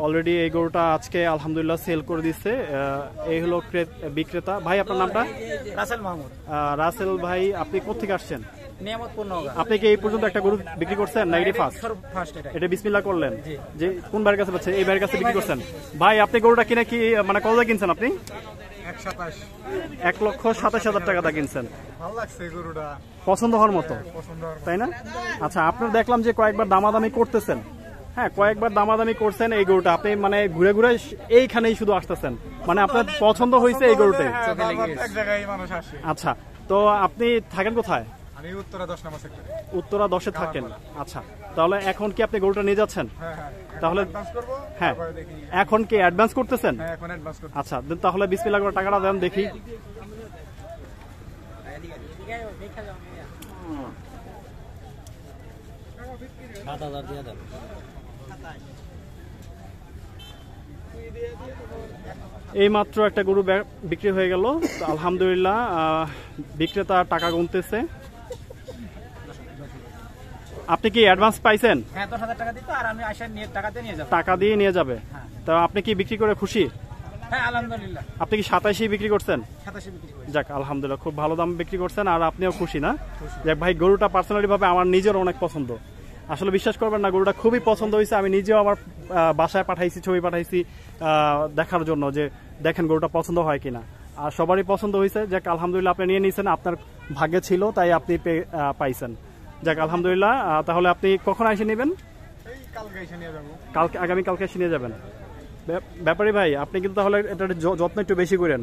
Already এই গরুটা আজকে আলহামদুলিল্লাহ সেল করে দিচ্ছে। এই হলো বিক্রেতা ভাই, আপনার নামটা? রাসেল মাহমুদ। রাসেল ভাই, আপনি কোথেকে আসছেন? নিয়ামতপুর নওগাঁ। আপনি কি এই পর্যন্ত একটা গরু বিক্রি করছেন না এটাই ফার্স্ট? এটা বিসমিল্লাহ করলেন যে কোন ভাইয়ের কাছে পাচ্ছেন? এই ভাইয়ের কাছে বিক্রি করছেন। ভাই আপনি গরুটা কিনে কি মানে কত কিনছেন? আপনি 1,27,000 টাকা কিনছেন। ভালো লাগছে গরুটা, পছন্দ হওয়ার মতো, তাই না? আচ্ছা, আপনার দেখলাম যে কয়েকবার দামাদামি করতেছেন। হ্যাঁ, কয়েকবার দামাদামি করছেন এই গরুটা, আপনি মানে ঘুরে ঘুরে এইখানেই শুধু আসতেছেন, মানে আপনার পছন্দ হয়েছে এই গরুটাই। আচ্ছা, তো আপনি থাকেন কোথায়? উত্তরা 10-এ থাকেন। আচ্ছা, তাহলে এখন কি আপনি গরুটা নিয়ে যাচ্ছেন? তাহলে হ্যাঁ, এখন কি অ্যাডভান্স করতেছেন? আচ্ছা, তাহলে বিসমিল্লাহ করে টাকাটা দেন দেখি। এই মাত্র একটা গরু বিক্রি হয়ে গেল। আলহামদুলিল্লাহ, বিক্রেতা টাকা গুনতেছে। আপনি কি অ্যাডভান্স পাইছেন? হ্যাঁ, 10,000 টাকা দিতে, আর আমি আইসা নিয়ে টাকা দিয়ে নিয়ে যাব। টাকা দিয়ে নিয়ে যাবে। তো আপনি কি বিক্রি করে খুশি? হ্যাঁ, আলহামদুলিল্লাহ। আপনি কি 87 বিক্রি করছেন? 87 বিক্রি করেছি। যাক, আলহামদুলিল্লাহ, খুব ভালো দাম বিক্রি করছেন আর আপনিও খুশি না? যাক ভাই, গরুটা পার্সোনালি ভাবে আমার নিজের অনেক পছন্দ। আসলে বিশ্বাস করবেন না, গরুটা খুবই পছন্দ হয়েছে। আমি নিজেও আমার বাসায় পাঠাইছি, ছবি পাঠাইছি দেখার জন্য যে দেখেন গরুটা পছন্দ হয় কিনা, আর সবারই পছন্দ হয়েছে। যাক আলহামদুলিল্লাহ, আপনি নিয়ে নিয়েছেন, আপনার ভাগ্যে ছিল তাই আপনি পাইছেন। যাক আলহামদুলিল্লাহ। তাহলে আপনি কখন এসে নেবেন? কালকে, আগামীকালকে এসে নিয়ে যাবেন। ব্যাপারী ভাই, আপনি কিন্তু তাহলে এটা যত্ন একটু বেশি করেন।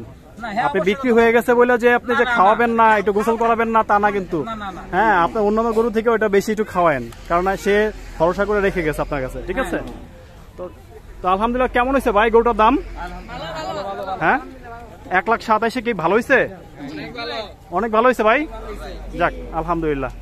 আপনি বিক্রি হয়ে গেছে বলে যে আপনি যে খাওয়াবেন না, একটু গোসল করাবেন না তা না কিন্তু। হ্যাঁ, আপনার অন্যান্য গরু থেকে ওটা বেশি একটু খাওয়ায়েন, কারণ সে ভরসা করে রেখে গেছে আপনার কাছে, ঠিক আছে? তো আলহামদুলিল্লাহ, কেমন হয়েছে ভাই গরুটার দাম? হ্যাঁ, 1,27,000 কি ভালো হয়েছে? অনেক ভালো হয়েছে ভাই। যাক আলহামদুলিল্লাহ।